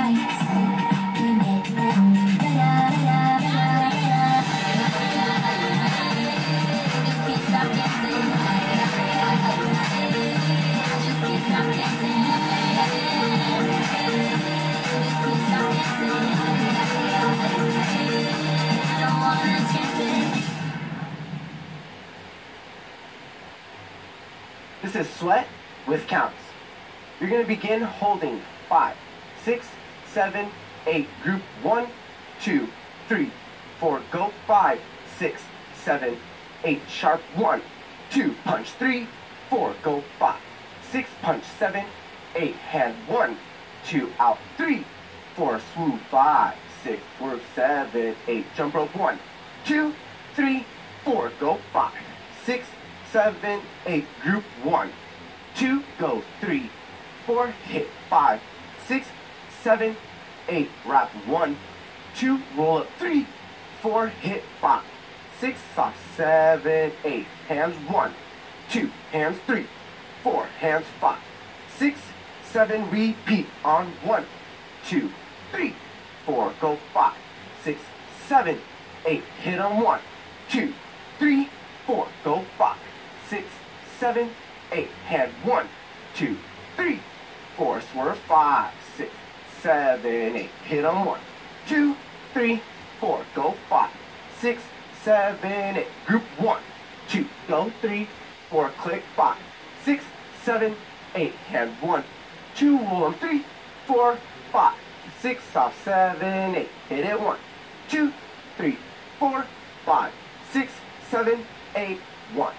lights. Bring it da-da-da-da-da-da-da. Just can't stop dancing. Just can't stop dancing. Just can't stop dancing. I don't wanna chance it. This is sweat with counts. You're going to begin holding 5, 6, 7, 8. Group 1, 2, 3, 4. Go 5, 6, 7, 8. Sharp 1, 2. Punch 3, 4. Go 5, 6. Punch 7, 8. Hand 1, 2. Out 3, 4. Swoop 5, 6. Swerve 7, 8. Jump rope 1, 2, 3, 4. Go 5, 6, 7, 8. Group 1, 2. Go 3, 4. Hit 5, 6, 7, 8. Wrap 1, 2. Roll up 3, 4. Hit 5, 6, soft 7, 8. Hands 1, 2. Hands 3, 4. Hands 5, 6, 7. Repeat on 1, 2, 3, 4. Go 5, 6, 7, 8. Hit on 1, 2, 3, 4. Go 5, 6, 7, 8. Hand 1, 2, 3, 4. Swerve 5, 6, 7, 8. Hit on 1, 2, 3, 4. Go 5, 6, 7, 8. Group 1, 2. Go 3, 4. Click 5, 6, 7, 8. Hand 1, 2. Roll on 3, 4, 5, 6. Soft 7, 8. Hit it 1, 2, 3, 4, 5, 6, 7, 8. 1.